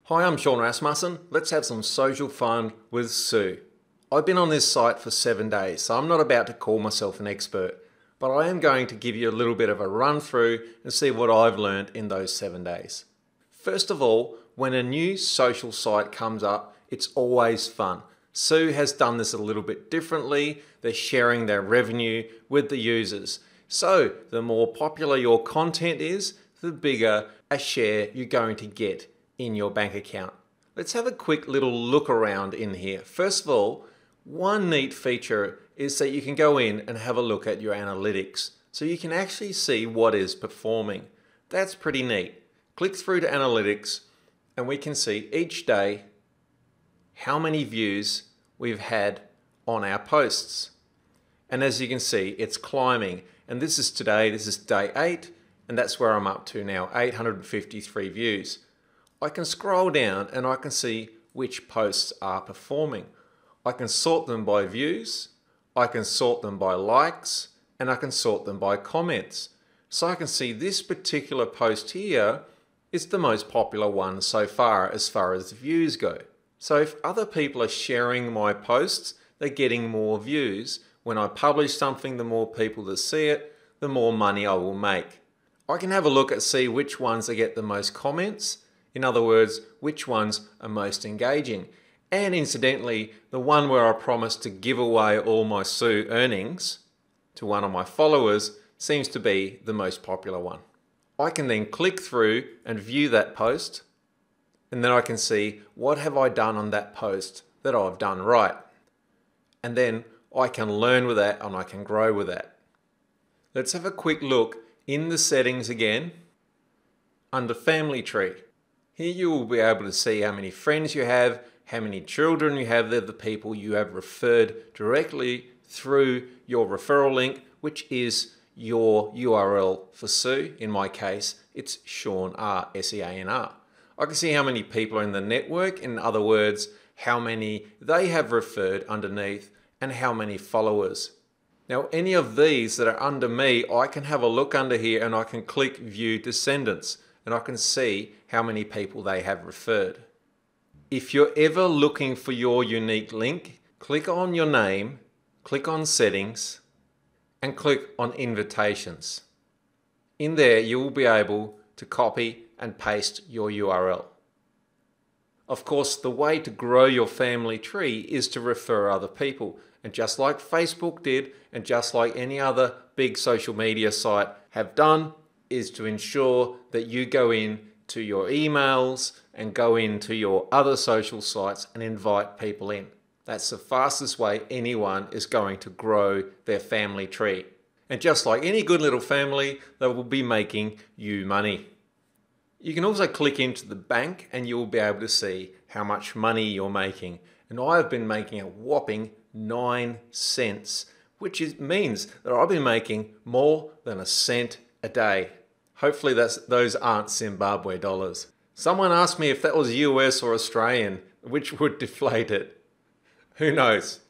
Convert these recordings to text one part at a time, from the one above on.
Hi, I'm Sean Rasmussen. Let's have some social fun with Tsu. I've been on this site for 7 days, so I'm not about to call myself an expert, but I am going to give you a little bit of a run through and see what I've learned in those 7 days. First of all, when a new social site comes up, it's always fun. Tsu has done this a little bit differently. They're sharing their revenue with the users. So the more popular your content is, the bigger a share you're going to get in your bank account. Let's have a quick little look around in here. First of all, one neat feature is that you can go in and have a look at your analytics. So you can actually see what is performing. That's pretty neat. Click through to analytics and we can see each day how many views we've had on our posts. And as you can see, it's climbing. And this is today, this is day 8, and that's where I'm up to now, 853 views. I can scroll down and I can see which posts are performing. I can sort them by views, I can sort them by likes, and I can sort them by comments. So I can see this particular post here is the most popular one so far as views go. So if other people are sharing my posts, they're getting more views. When I publish something, the more people that see it, the more money I will make. I can have a look at see which ones I get the most comments. In other words, which ones are most engaging. And incidentally, the one where I promised to give away all my Tsu earnings to one of my followers seems to be the most popular one. I can then click through and view that post, and then I can see what have I done on that post that I've done right. And then I can learn with that and I can grow with that. Let's have a quick look in the settings again under Family Tree. Here you will be able to see how many friends you have, how many children you have. They're the people you have referred directly through your referral link, which is your URL for Tsu. In my case, it's Sean R, S-E-A-N-R. I can see how many people are in the network. In other words, how many they have referred underneath and how many followers. Now, any of these that are under me, I can have a look under here and I can click View Descendants. And I can see how many people they have referred. If you're ever looking for your unique link, click on your name, click on Settings, and click on Invitations. In there, you will be able to copy and paste your URL. Of course, the way to grow your family tree is to refer other people. And just like Facebook did, and just like any other big social media site have done, is to ensure that you go in to your emails and go into your other social sites and invite people in. That's the fastest way anyone is going to grow their family tree. And just like any good little family, they will be making you money. You can also click into the bank and you'll be able to see how much money you're making. And I have been making a whopping 9 cents, which means that I've been making more than a cent a day. Hopefully those aren't Zimbabwe dollars. Someone asked me if that was US or Australian, which would deflate it. Who knows?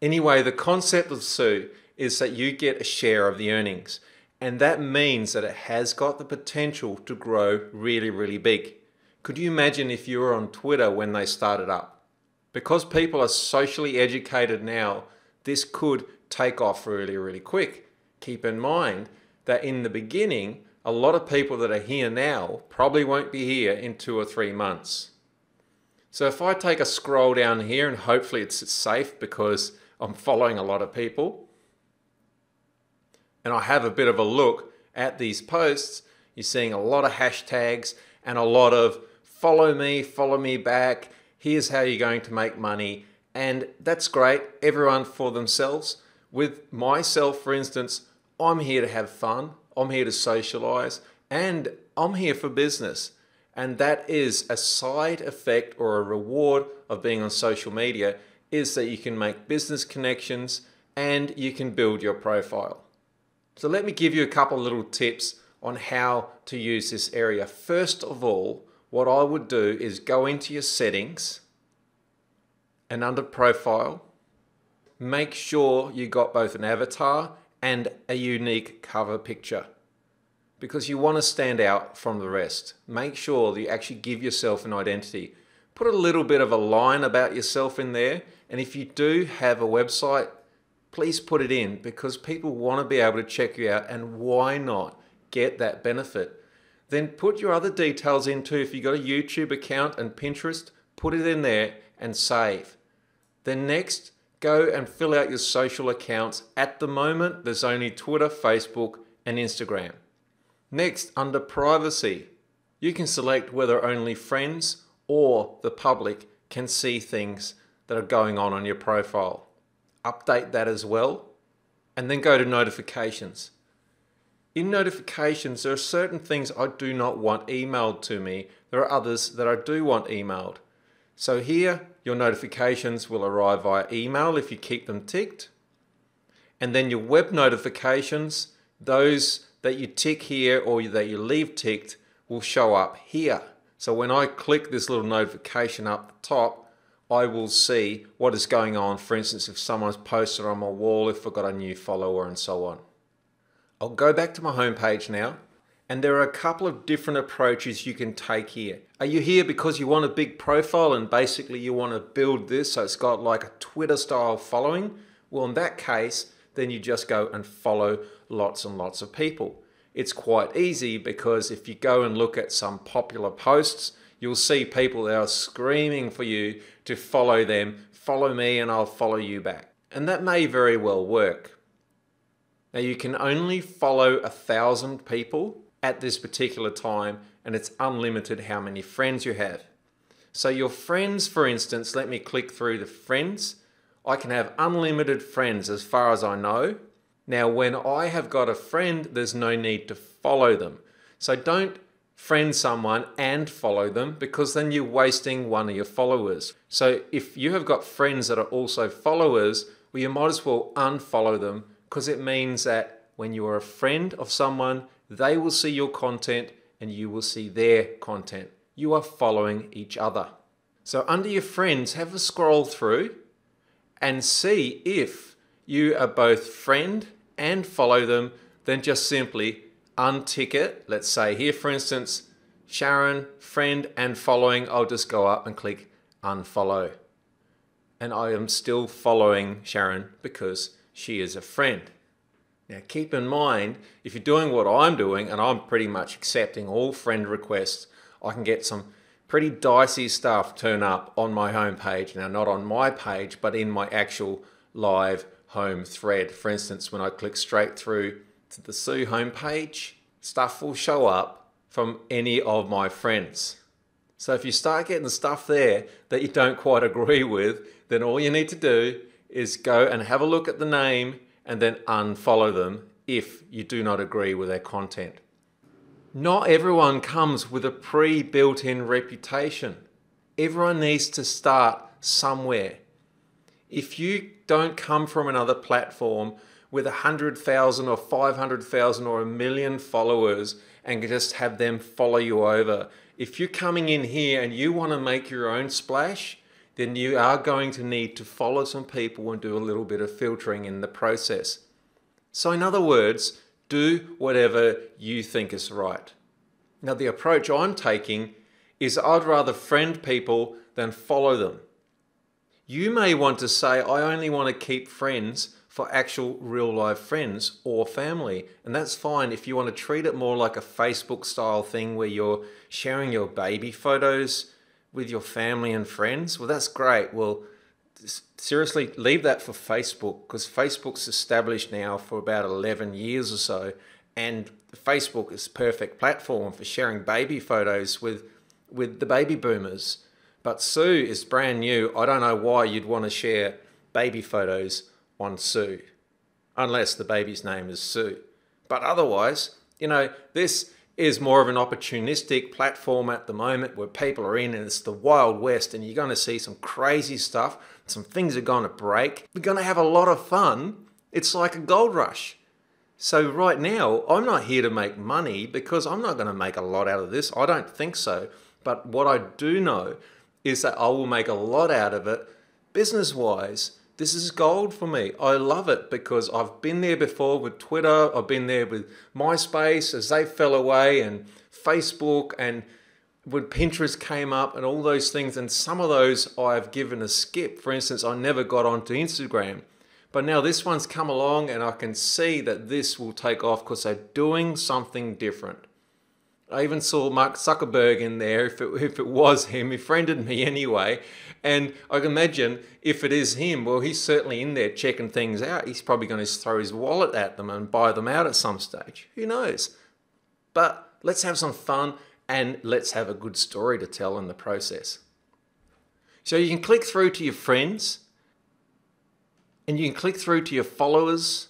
Anyway, the concept of Tsu is that you get a share of the earnings. And that means that it has got the potential to grow really, really big. Could you imagine if you were on Twitter when they started up? Because people are socially educated now, this could take off really, really quick. Keep in mind that in the beginning, a lot of people that are here now probably won't be here in 2 or 3 months. So if I take a scroll down here, and hopefully it's safe because I'm following a lot of people, and I have a bit of a look at these posts, you're seeing a lot of hashtags and a lot of follow me back, here's how you're going to make money. And that's great, everyone for themselves. With myself, for instance, I'm here to have fun. I'm here to socialize, and I'm here for business. And that is a side effect or a reward of being on social media, is that you can make business connections and you can build your profile. So let me give you a couple little tips on how to use this area. First of all, what I would do is go into your settings and under profile, make sure you got both an avatar and a unique cover picture. because you want to stand out from the rest. Make sure that you actually give yourself an identity. Put a little bit of a line about yourself in there, and if you do have a website, please put it in, because people want to be able to check you out, and why not get that benefit? Then put your other details in too. If you've got a YouTube account and Pinterest, put it in there and save. Then next, go and fill out your social accounts. At the moment, there's only Twitter, Facebook, and Instagram. Next, under privacy, you can select whether only friends or the public can see things that are going on your profile. Update that as well, and then go to notifications. In notifications, there are certain things I do not want emailed to me. There are others that I do want emailed. So here, your notifications will arrive via email if you keep them ticked. And then your web notifications, those that you tick here or that you leave ticked, will show up here. So when I click this little notification up the top, I will see what is going on. For instance, if someone's posted on my wall, if I've got a new follower, and so on. I'll go back to my homepage now, and there are a couple of different approaches you can take here. Are you here because you want a big profile and basically you want to build this so it's got like a Twitter style following? Well, in that case, then you just go and follow lots and lots of people. It's quite easy, because if you go and look at some popular posts, you'll see people that are screaming for you to follow them. Follow me and I'll follow you back. And that may very well work. Now, you can only follow 1,000 people at this particular time, and it's unlimited how many friends you have. So your friends, for instance, let me click through the friends. I can have unlimited friends as far as I know. Now, when I have got a friend, there's no need to follow them. So don't friend someone and follow them, because then you're wasting one of your followers. So if you have got friends that are also followers, well, you might as well unfollow them, because it means that when you are a friend of someone, they will see your content and you will see their content. You are following each other. So under your friends, have a scroll through and see if you are both friend and follow them. Then just simply untick it. Let's say here, for instance, Sharon, friend and following. I'll just go up and click unfollow. And I am still following Sharon because she is a friend. Now keep in mind, if you're doing what I'm doing, and I'm pretty much accepting all friend requests, I can get some pretty dicey stuff turn up on my homepage. Now, not on my page, but in my actual live home thread. For instance, when I click straight through to the Tsu homepage, stuff will show up from any of my friends. So if you start getting stuff there that you don't quite agree with, then all you need to do is go and have a look at the name and then unfollow them if you do not agree with their content. Not everyone comes with a pre-built-in reputation. Everyone needs to start somewhere. If you don't come from another platform with 100,000 or 500,000 or 1 million followers and just have them follow you over, if you're coming in here and you want to make your own splash, then you are going to need to follow some people and do a little bit of filtering in the process. So in other words, do whatever you think is right. Now, the approach I'm taking is I'd rather friend people than follow them. You may want to say, I only want to keep friends for actual real life friends or family. And that's fine if you want to treat it more like a Facebook style thing where you're sharing your baby photos with your family and friends. Well, that's great. Well, seriously, leave that for Facebook, because Facebook's established now for about 11 years or so. And Facebook is a perfect platform for sharing baby photos with the baby boomers. But Tsu is brand new. I don't know why you'd want to share baby photos on Tsu, unless the baby's name is Tsu. But otherwise, this is more of an opportunistic platform at the moment where people are in, and it's the Wild West, and you're going to see some crazy stuff. Some things are going to break. We're going to have a lot of fun. It's like a gold rush. So right now, I'm not here to make money, because I'm not going to make a lot out of this. I don't think so. But what I do know is that I will make a lot out of it business-wise, This is gold for me. I love it because I've been there before with Twitter. I've been there with MySpace as they fell away, and Facebook, and when Pinterest came up and all those things. And some of those I've given a skip. For instance, I never got onto Instagram. But now this one's come along and I can see that this will take off because they're doing something different. I even saw Mark Zuckerberg in there. If it was him, he friended me anyway. And I can imagine if it is him, well, he's certainly in there checking things out. He's probably going to throw his wallet at them and buy them out at some stage. Who knows? But let's have some fun and let's have a good story to tell in the process. So you can click through to your friends and you can click through to your followers.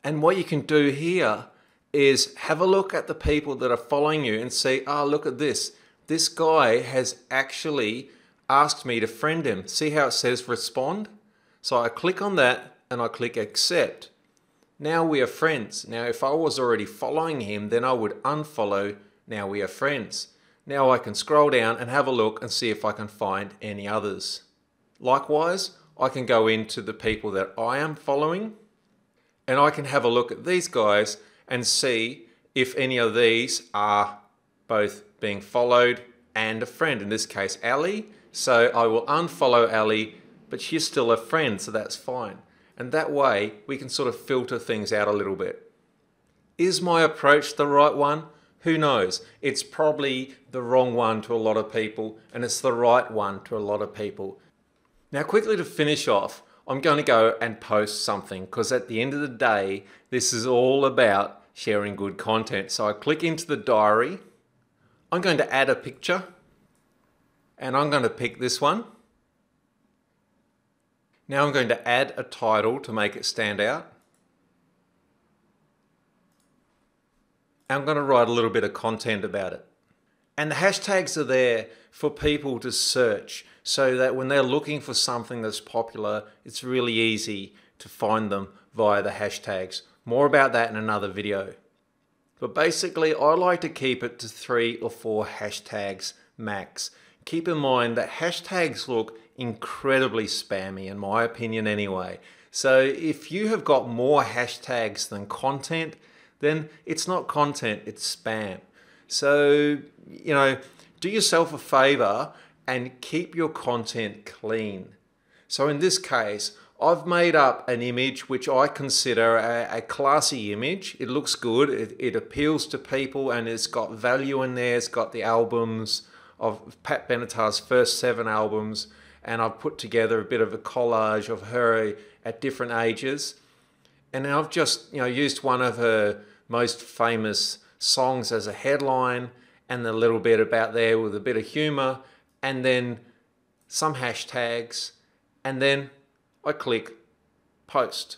And what you can do here is have a look at the people that are following you and say, oh, look at this. This guy has actually asked me to friend him. See how it says respond? So I click on that and I click accept. Now we are friends. Now if I was already following him, then I would unfollow. Now we are friends. Now I can scroll down and have a look and see if I can find any others. Likewise, I can go into the people that I am following and I can have a look at these guys and see if any of these are both being followed and a friend. In this case, Ali. So I will unfollow Ali, but she's still a friend, so that's fine. And that way we can sort of filter things out a little bit. Is my approach the right one? Who knows? It's probably the wrong one to a lot of people, and it's the right one to a lot of people. Now quickly to finish off, I'm going to go and post something because at the end of the day, this is all about sharing good content. So I click into the diary. I'm going to add a picture and I'm going to pick this one. Now I'm going to add a title to make it stand out. I'm going to write a little bit of content about it. And the hashtags are there for people to search so that when they're looking for something that's popular, it's really easy to find them via the hashtags. More about that in another video. But basically, I like to keep it to 3 or 4 hashtags max. Keep in mind that hashtags look incredibly spammy, in my opinion anyway. So if you have got more hashtags than content, then it's not content, it's spam. So, do yourself a favor and keep your content clean. So in this case, I've made up an image which I consider a classy image. It looks good, it appeals to people, and it's got value in there. It's got the albums of Pat Benatar's first 7 albums, and I've put together a bit of a collage of her at different ages. And I've just used one of her most famous songs as a headline, and a little bit about there with a bit of humor, and then some hashtags, and then I click post.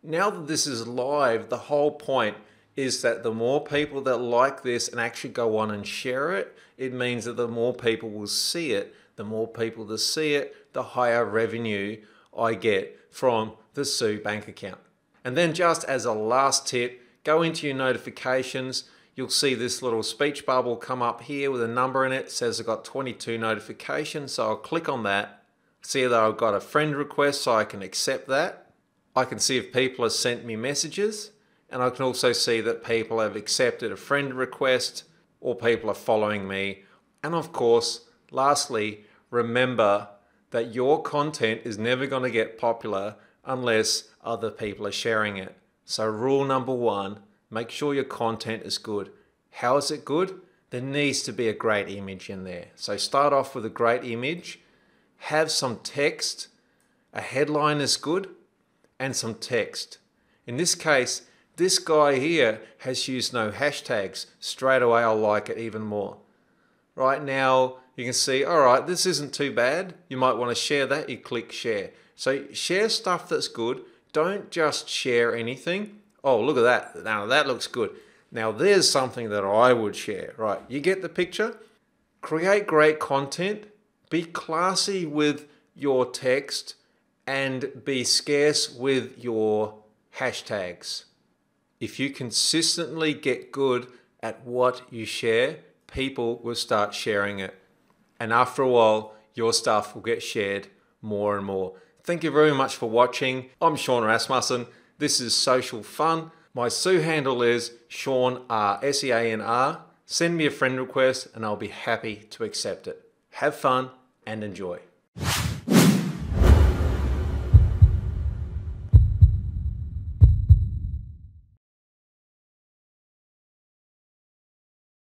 Now that this is live, the whole point is that the more people that like this and actually go on and share it, it means that the more people will see it. The more people that see it, the higher revenue I get from the Tsu bank account. And then just as a last tip, go into your notifications. You'll see this little speech bubble come up here with a number in it. It says I've got 22 notifications. So I'll click on that. See that I've got a friend request, so I can accept that. I can see if people have sent me messages. And I can also see that people have accepted a friend request or people are following me. And of course, lastly, remember that your content is never going to get popular unless other people are sharing it. So rule number 1, make sure your content is good. How is it good? There needs to be a great image in there. So start off with a great image, have some text, a headline is good, and some text. In this case, this guy here has used no hashtags. Straight away I'll like it even more. Right now you can see, all right, this isn't too bad. You might want to share that, you click share. So share stuff that's good. Don't just share anything. Oh, look at that. Now that looks good. Now there's something that I would share. Right, you get the picture? Create great content. Be classy with your text and be scarce with your hashtags. If you consistently get good at what you share, people will start sharing it. And after a while, your stuff will get shared more and more. Thank you very much for watching. I'm Sean Rasmussen. This is Social Fun. My Tsu handle is Sean R, S-E-A-N-R. Send me a friend request and I'll be happy to accept it. Have fun and enjoy.